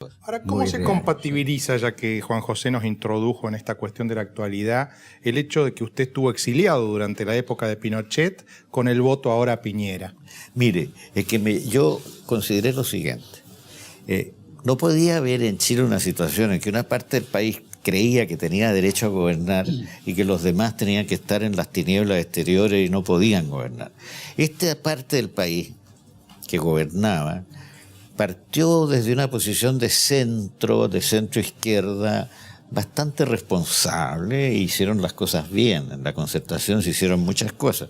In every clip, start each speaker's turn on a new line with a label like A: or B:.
A: cosas.
B: Ahora, ¿cómo se compatibiliza, ya que Juan José nos introdujo en esta cuestión de la actualidad, el hecho de que usted estuvo exiliado durante la época de Pinochet con el voto ahora a Piñera?
A: Mire, es que yo consideré lo siguiente. No podía haber en Chile una situación en que una parte del país creía que tenía derecho a gobernar y que los demás tenían que estar en las tinieblas exteriores y no podían gobernar. Esta parte del país que gobernaba partió desde una posición de centro izquierda, bastante responsable, e hicieron las cosas bien. En la Concertación se hicieron muchas cosas,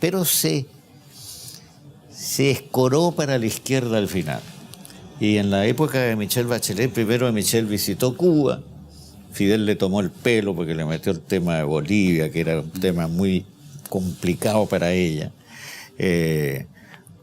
A: pero se escoró para la izquierda al final. Y en la época de Michelle Bachelet, primero Michelle visitó Cuba, Fidel le tomó el pelo porque le metió el tema de Bolivia, que era un tema muy complicado para ella.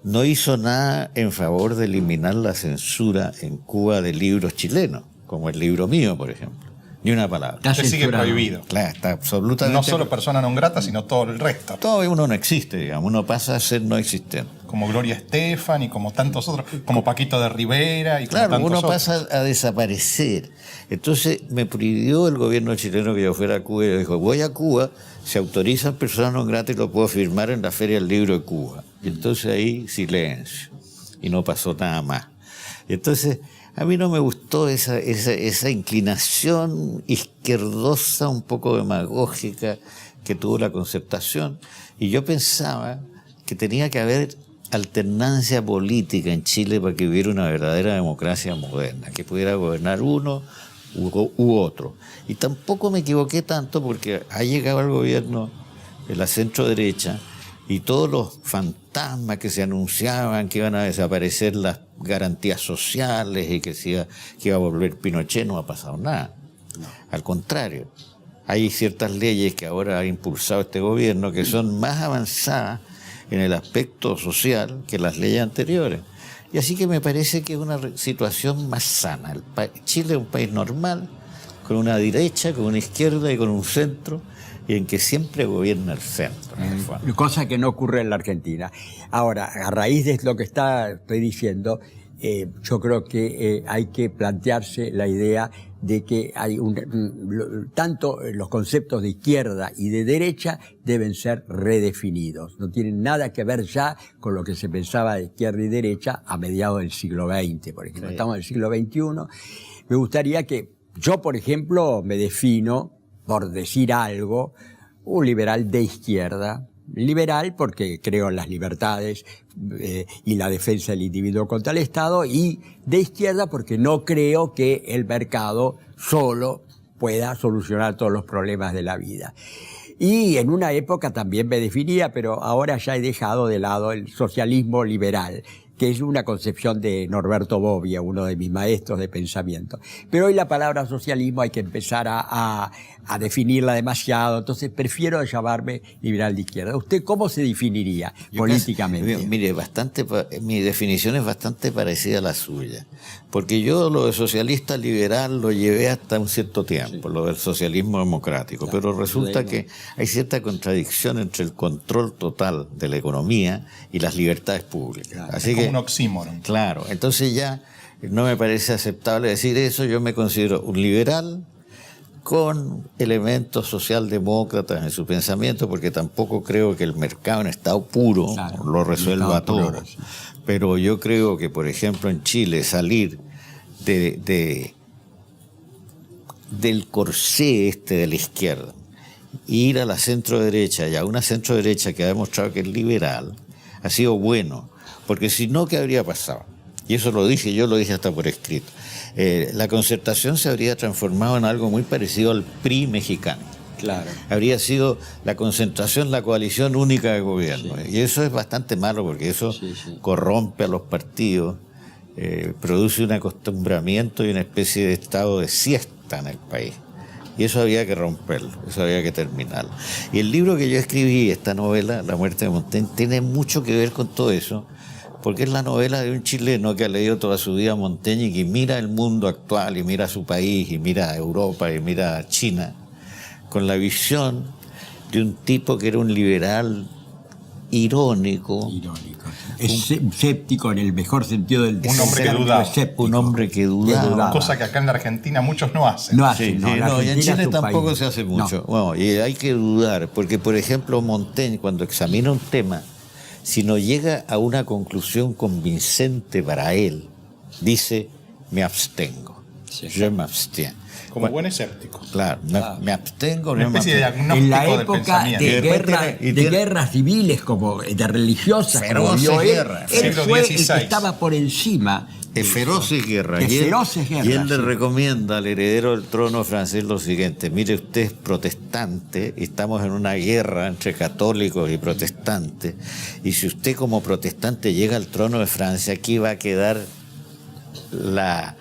A: No hizo nada en favor de eliminar la censura en Cuba de libros chilenos, como el libro mío, por ejemplo. Ni una palabra.
B: Que sigue prohibido.
A: Claro, está absolutamente...
B: No solo persona non grata, sino todo el resto.
A: Todo uno no existe, digamos. Uno pasa a ser no existente.
B: Como Gloria Estefan y como tantos otros, como Paquito de Rivera y como
A: claro,
B: tantos
A: uno
B: otros.
A: pasa a desaparecer. Entonces me prohibió el gobierno chileno que yo fuera a Cuba y dijo, voy a Cuba, se autorizan personas non gratas y lo puedo firmar en la Feria del Libro de Cuba. Y entonces ahí silencio. Y no pasó nada más. Y entonces... A mí no me gustó esa inclinación izquierdosa, un poco demagógica, que tuvo la Concertación. Y yo pensaba que tenía que haber alternancia política en Chile para que hubiera una verdadera democracia moderna, que pudiera gobernar uno u otro. Y tampoco me equivoqué tanto porque ha llegado al gobierno de la centro-derecha y todos los fantasmas que se anunciaban que iban a desaparecer las garantías sociales y que iba a volver Pinochet, no ha pasado nada. No. Al contrario, hay ciertas leyes que ahora ha impulsado este gobierno que son más avanzadas en el aspecto social que las leyes anteriores. Y así que me parece que es una situación más sana. Chile es un país normal, con una derecha, con una izquierda y con un centro, y en que siempre gobierna el centro.
C: Cosa que no ocurre en la Argentina. Ahora, a raíz de lo que estoy diciendo, yo creo que hay que plantearse la idea de que hay tanto los conceptos de izquierda y de derecha deben ser redefinidos. No tienen nada que ver ya con lo que se pensaba de izquierda y derecha a mediados del siglo XX, por ejemplo. Sí. Estamos en el siglo XXI. Me gustaría que yo, por ejemplo, me defino, por decir algo, un liberal de izquierda. Liberal porque creo en las libertades y la defensa del individuo contra el Estado, y de izquierda porque no creo que el mercado solo pueda solucionar todos los problemas de la vida. Y en una época también me definía, pero ahora ya he dejado de lado el socialismo liberal, que es una concepción de Norberto Bobbio, uno de mis maestros de pensamiento. Pero hoy la palabra socialismo hay que empezar a definirla demasiado, entonces prefiero llamarme liberal de izquierda. ¿Usted cómo se definiría políticamente?
A: Mire, mi definición es bastante parecida a la suya, porque yo lo de socialista liberal lo llevé hasta un cierto tiempo, sí, lo del socialismo democrático, claro, pero resulta que hay cierta contradicción entre el control total de la economía y las libertades públicas.
B: Claro,
A: así
B: es como
A: que,
B: un oxímoron.
A: Claro, entonces ya no me parece aceptable decir eso. Yo me considero un liberal con elementos socialdemócratas en su pensamiento, porque tampoco creo que el mercado en estado puro, claro, lo resuelva todo. Sí. Pero yo creo que, por ejemplo, en Chile salir del corsé de la izquierda, ir a la centro-derecha y a una centro-derecha que ha demostrado que es liberal, ha sido bueno, porque si no, ¿qué habría pasado? Y eso lo dije, yo lo dije hasta por escrito. La Concertación se habría transformado en algo muy parecido al PRI mexicano.
C: Claro.
A: Habría sido la concentración, la coalición única de gobierno. Sí. Y eso es bastante malo porque eso corrompe a los partidos, produce un acostumbramiento y una especie de estado de siesta en el país. Y eso había que romperlo, eso había que terminarlo. Y el libro que yo escribí, esta novela, La muerte de Montaigne, tiene mucho que ver con todo eso, porque es la novela de un chileno que ha leído toda su vida a Montaigne y que mira el mundo actual y mira su país y mira a Europa y mira a China con la visión de un tipo que era un liberal irónico.
C: Irónico. Es escéptico en el mejor sentido del
B: Un hombre que
C: término,
B: dudaba.
C: escéptico.
A: Un hombre que dudaba.
B: Cosa que acá en la Argentina muchos no hacen.
C: No
A: Sí,
C: hace, no,
A: sí,
C: la
A: no, y en
C: Argentina
A: Chile
C: es un
A: tampoco
C: país.
A: se hace
C: No.
A: mucho. Bueno, y hay que dudar, porque por ejemplo Montaigne, cuando examina un tema, si no llega a una conclusión convincente para él, dice, me abstengo.
C: Sí.
A: Yo me abstengo.
B: Como buen escéptico.
A: Claro, me abstengo.
B: Una
A: no me
B: especie de
A: abstengo.
B: diagnóstico
C: En la
B: del
C: época
B: pensamiento.
A: Y
C: de,
A: después
C: guerra,
A: tiene- y
C: de
A: tiene-
C: guerras civiles, como de religiosas, como
A: Feroces
C: vio él,
A: guerras.
C: él
B: Siglo
C: fue el
B: XVI.
C: que estaba por encima.
A: De feroces guerras.
C: De
A: Y él-
C: feroces guerras,
A: Y él le
C: sí.
A: recomienda al heredero del trono francés lo siguiente: mire, usted es protestante y estamos en una guerra entre católicos y protestantes, y si usted como protestante llega al trono de Francia, aquí va a quedar la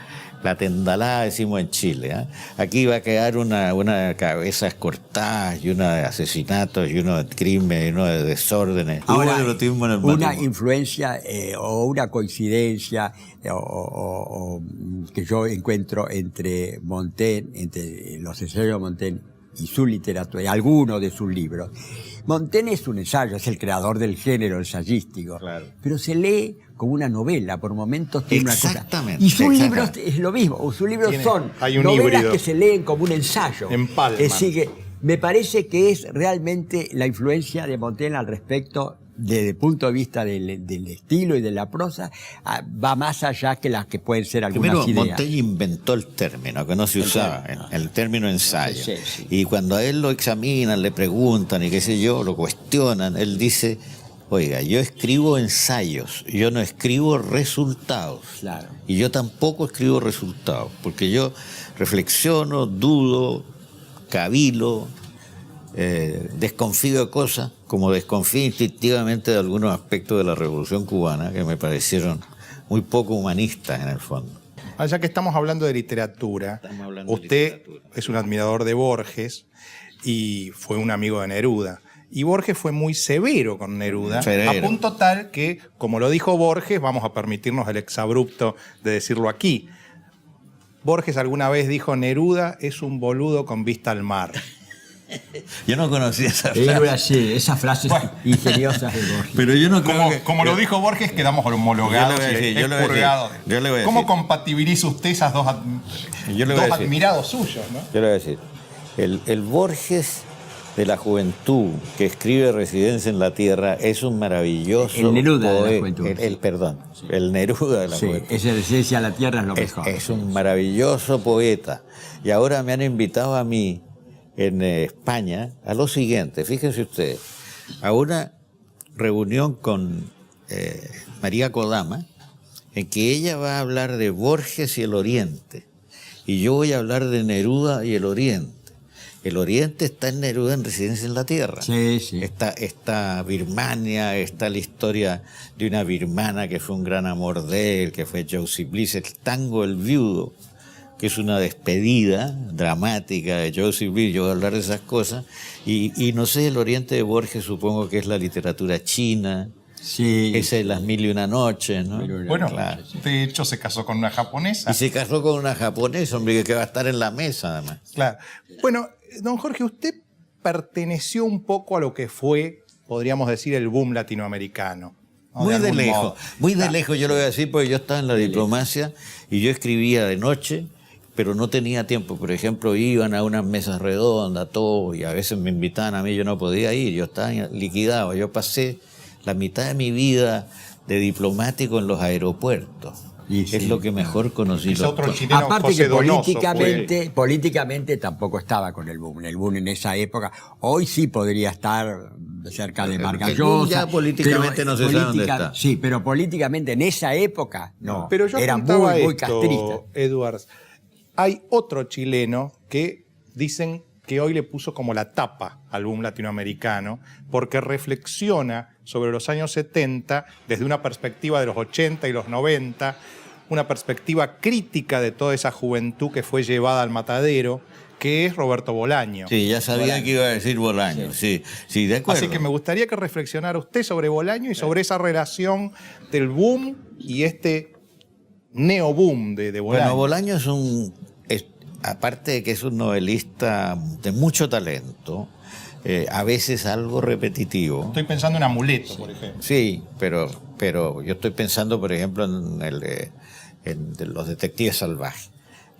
A: tendalada, decimos en Chile. Aquí va a quedar una cabezas cortadas y una de asesinatos y uno de crimen y uno de desórdenes.
C: Ahora,
A: Hubo erotismo en el
C: una
A: matrimonio.
C: influencia o una coincidencia que yo encuentro entre Montaigne, entre los ensayos de Montaigne y su literatura, y algunos de sus libros. Montaigne es un ensayo, es el creador del género ensayístico,
A: Claro.
C: pero se lee como una novela, por momentos tiene una cosa.
A: Exactamente,
C: Y sus
A: exactamente.
C: libros es lo mismo, sus libros son
B: hay un
C: novelas
B: híbrido.
C: que se leen como un ensayo.
B: Empalman.
C: Es decir, que me parece que es realmente la influencia de Montaigne al respecto, desde el punto de vista del estilo y de la prosa, va más allá que las que pueden ser algunas
A: Primero,
C: ideas.
A: Montaigne inventó el término, que no se usaba, el término ensayo.
C: Sí, sí.
A: Y cuando a él lo examinan, le preguntan y qué sé yo, lo cuestionan, él dice, oiga, yo escribo ensayos, yo no escribo resultados.
C: Claro.
A: Y yo tampoco escribo resultados, porque yo reflexiono, dudo, cavilo, desconfío de cosas, como desconfío instintivamente de algunos aspectos de la Revolución Cubana que me parecieron muy poco humanistas en el fondo.
B: Ya que estamos hablando de literatura,
A: Estamos hablando de
B: usted
A: literatura.
B: es un admirador de Borges y fue un amigo de Neruda. Y Borges fue muy severo con Neruda,
A: Severo.
B: a punto tal que, como lo dijo Borges, vamos a permitirnos el exabrupto de decirlo aquí. Borges alguna vez dijo, Neruda es un boludo con vista al mar.
A: Yo no conocía esa
C: Era
A: frase,
C: así, esas frases ingeniosas de Borges.
A: pero yo no creo
B: Como,
A: que...
B: como lo dijo Borges, quedamos homologados
A: Yo le voy a
B: y
A: decir, yo le voy a decir,
B: expurgados.
A: yo le voy a
B: ¿Cómo
A: decir.
B: compatibiliza usted esas dos,
A: Yo le voy a
B: dos
A: decir.
B: admirados suyos, ¿no?
A: Yo le voy a decir, el Borges de la juventud que escribe Residencia en la Tierra es un maravilloso
C: El Neruda de la
A: poeta.
C: juventud.
A: El Neruda de la
C: Sí,
A: juventud.
C: esa esencia a la tierra es lo mejor.
A: Es un maravilloso poeta. Y ahora me han invitado a mí, en España, a lo siguiente, fíjense ustedes, a una reunión con María Kodama, en que ella va a hablar de Borges y el Oriente, y yo voy a hablar de Neruda y el Oriente. El Oriente está en Neruda, en Residencia en la Tierra.
C: Sí, sí.
A: Está Birmania, está la historia de una birmana que fue un gran amor de él, que fue Josie Bliss, el tango El Viudo, que es una despedida dramática de Josie Bliss. Yo voy a hablar de esas cosas. Y no sé, el Oriente de Borges supongo que es la literatura china,
C: Sí.
A: esa de las mil y una noches, ¿no?
C: Mil y una
B: Bueno,
A: Claro.
B: de hecho se casó con una japonesa.
A: Y se casó con una japonesa, hombre, que va a estar en la mesa además.
B: Claro. Bueno, don Jorge, usted perteneció un poco a lo que fue, podríamos decir, el boom latinoamericano. ¿no?
A: Muy de
B: algún
A: lejos,
B: modo.
A: muy de lejos yo lo voy a decir porque yo estaba en la diplomacia y yo escribía de noche, pero no tenía tiempo. Por ejemplo, iban a unas mesas redondas, todo, y a veces me invitaban a mí, yo no podía ir, yo estaba liquidado. Yo pasé la mitad de mi vida de diplomático en los aeropuertos.
C: Y
A: Es
C: sí,
A: lo que mejor conocí.
B: Quizá otro chileno,
C: Aparte
B: José
C: que
B: Donoso,
C: políticamente tampoco estaba con el boom. El boom en esa época, hoy sí podría estar cerca de Vargas
A: El boom
C: Llosa.
A: ya políticamente
C: pero
A: no se sabe dónde está.
C: Sí, pero políticamente en esa época no.
B: Pero yo
C: Era
B: apuntaba
C: muy
B: esto,
C: castrista.
B: Edwards. Hay otro chileno que dicen que hoy le puso como la tapa al boom latinoamericano porque reflexiona sobre los años 70 desde una perspectiva de los 80 y los 90, una perspectiva crítica de toda esa juventud que fue llevada al matadero, que es Roberto Bolaño.
A: Sí, ya sabía que iba a decir Bolaño, sí, de acuerdo.
B: Así que me gustaría que reflexionara usted sobre Bolaño y sobre esa relación del boom y este neoboom de Bolaño.
A: Bueno, Bolaño aparte de que es un novelista de mucho talento, a veces algo repetitivo.
B: Estoy pensando en Amuleto, por ejemplo.
A: Sí, pero yo estoy pensando, por ejemplo, en Los Detectives Salvajes.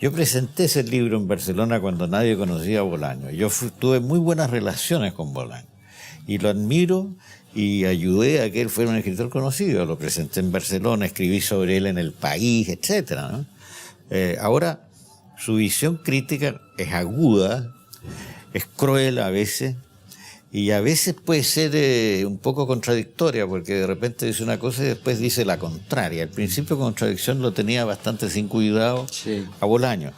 A: Yo presenté ese libro en Barcelona cuando nadie conocía a Bolaño. Yo tuve muy buenas relaciones con Bolaño y lo admiro y ayudé a que él fuera un escritor conocido. Lo presenté en Barcelona, escribí sobre él en El País, etcétera, ¿no? Ahora, su visión crítica es aguda, es cruel a veces, y a veces puede ser un poco contradictoria, porque de repente dice una cosa y después dice la contraria. Al principio contradicción lo tenía bastante sin cuidado a Bolaño,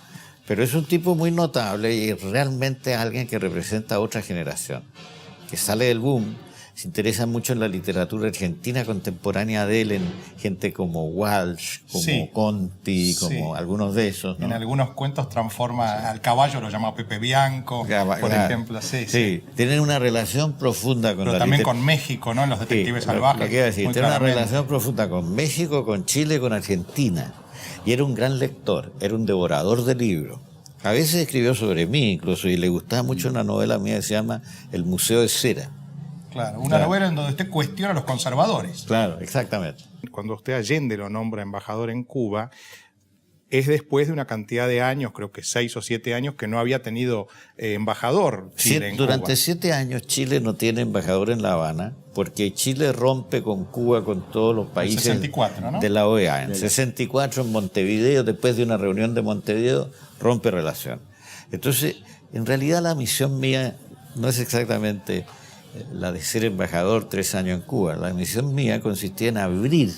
A: pero es un tipo muy notable y realmente alguien que representa a otra generación, que sale del boom, se interesa mucho en la literatura argentina contemporánea de él, en gente como Walsh, como Conti, como algunos de esos, ¿no?
B: En algunos cuentos transforma al caballo, lo llama Pepe Bianco, por ejemplo. Sí.
A: Tienen una relación profunda con
B: Pero también con México, ¿no? En Los Detectives Salvajes.
A: Lo que iba a decir, tiene una relación profunda con México, con Chile, con Argentina. Y era un gran lector, era un devorador de libros. A veces escribió sobre mí incluso, y le gustaba mucho una novela mía que se llama El Museo de Cera.
B: Claro, una novela en donde usted cuestiona a los conservadores.
A: Claro, exactamente.
B: Cuando usted Allende lo nombra embajador en Cuba, es después de una cantidad de años, creo que 6 o 7 años, que no había tenido embajador Chile en
A: Durante
B: Cuba.
A: 7 años Chile no tiene embajador en La Habana, porque Chile rompe con Cuba, con todos los países
B: 64, ¿no?
A: de la OEA. En 64 en Montevideo, después de una reunión de Montevideo, rompe relación. Entonces, en realidad la misión mía no es exactamente la de ser embajador 3 años en Cuba. La misión mía consistía en abrir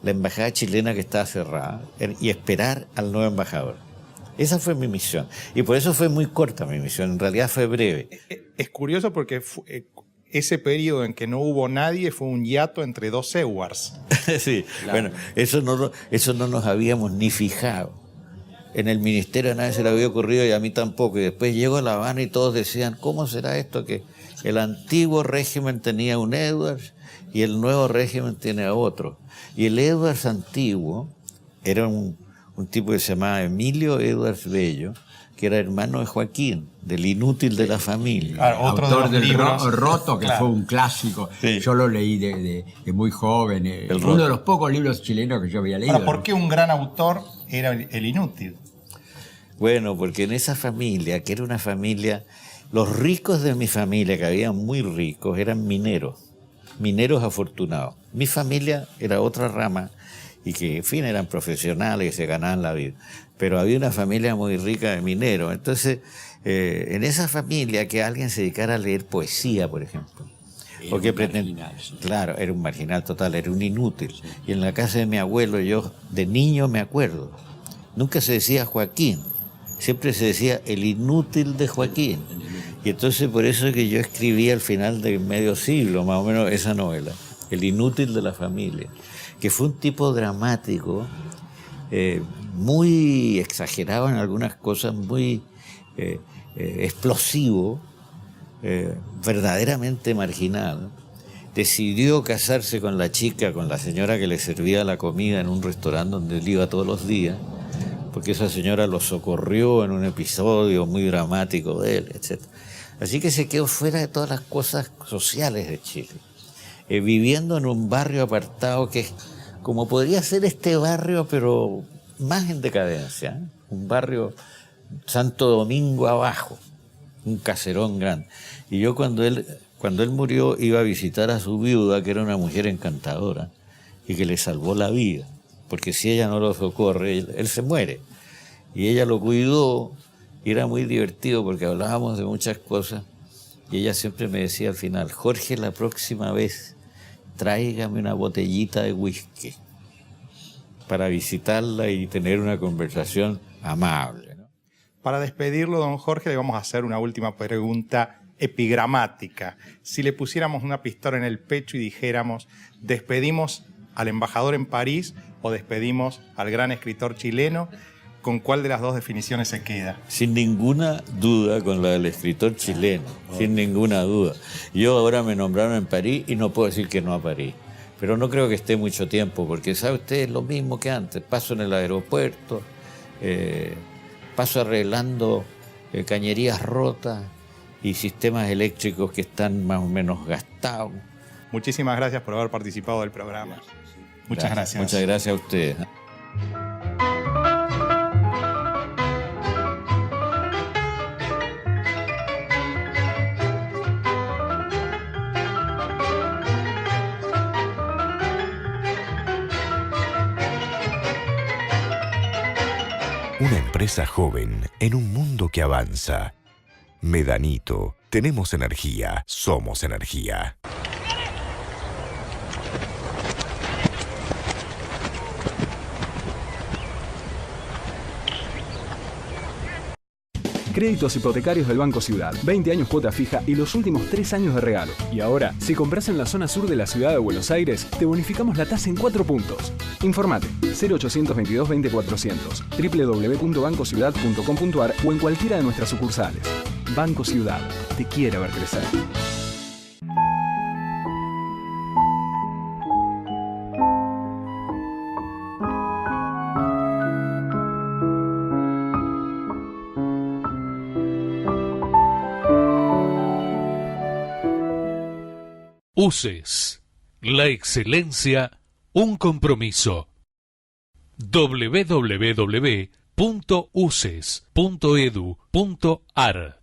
A: la embajada chilena que estaba cerrada y esperar al nuevo embajador. Esa fue mi misión. Y por eso fue muy corta mi misión. En realidad fue breve.
B: Es curioso porque ese periodo en que no hubo nadie fue un hiato entre dos Edwards.
A: Sí, claro. Bueno, eso no nos habíamos ni fijado. En el ministerio a nadie se le había ocurrido y a mí tampoco. Y después llego a La Habana y todos decían, ¿cómo será esto que el antiguo régimen tenía un Edwards y el nuevo régimen tiene a otro? Y el Edwards antiguo era un tipo que se llamaba Emilio Edwards Bello, que era hermano de Joaquín, del inútil de la familia.
B: Claro, otro
C: autor
B: de los libros.
C: Roto, que fue un clásico.
A: Sí.
C: Yo lo leí de muy joven. Uno de los pocos libros chilenos que yo había leído.
B: Ahora, ¿por qué un gran autor era el inútil?
A: Bueno, porque en esa familia, que era una familia... Los ricos de mi familia, que habían muy ricos, eran mineros afortunados. Mi familia era otra rama y que, en fin, eran profesionales que se ganaban la vida. Pero había una familia muy rica de mineros. Entonces, en esa familia que alguien se dedicara a leer poesía, por ejemplo. Porque marginal, sí. Claro, era un marginal total, era un inútil. Sí. Y en la casa de mi abuelo, yo de niño me acuerdo, nunca se decía Joaquín, siempre se decía el inútil de Joaquín. Y entonces por eso es que yo escribí al final del medio siglo, más o menos, esa novela, El inútil de la familia, que fue un tipo dramático, muy exagerado en algunas cosas, muy explosivo, verdaderamente marginal. Decidió casarse con la chica, con la señora que le servía la comida en un restaurante donde él iba todos los días, porque esa señora lo socorrió en un episodio muy dramático de él, etc. Así que se quedó fuera de todas las cosas sociales de Chile, viviendo en un barrio apartado que es como podría ser este barrio, pero más en decadencia, ¿eh? Un barrio Santo Domingo abajo, un caserón grande. Y yo cuando él murió iba a visitar a su viuda, que era una mujer encantadora y que le salvó la vida, porque si ella no lo socorre, él se muere. Y ella lo cuidó y era muy divertido porque hablábamos de muchas cosas y ella siempre me decía al final, Jorge, la próxima vez tráigame una botellita de whisky para visitarla y tener una conversación amable, ¿no?
B: Para despedirlo, don Jorge, le vamos a hacer una última pregunta epigramática. Si le pusiéramos una pistola en el pecho y dijéramos, ¿despedimos al embajador en París o despedimos al gran escritor chileno? ¿Con cuál de las dos definiciones se queda?
A: Sin ninguna duda con la del escritor chileno, sin ninguna duda. Yo ahora me nombraron en París y no puedo decir que no a París, pero no creo que esté mucho tiempo, porque sabe usted, es lo mismo que antes. Paso en el aeropuerto, paso arreglando cañerías rotas, y sistemas eléctricos que están más o menos gastados.
B: Muchísimas gracias por haber participado del programa. Muchas gracias.
A: Muchas gracias a ustedes.
D: Una empresa joven en un mundo que avanza. Medanito, tenemos energía, somos energía.
E: Créditos hipotecarios del Banco Ciudad. 20 años cuota fija y los últimos 3 años de regalo. Y ahora, si compras en la zona sur de la ciudad de Buenos Aires, te bonificamos la tasa en 4 puntos. Informate 0822 20 400, www.bancociudad.com.ar o en cualquiera de nuestras sucursales. Banco Ciudad. Te quiere ver crecer.
F: UCES, la excelencia, un compromiso. www.uces.edu.ar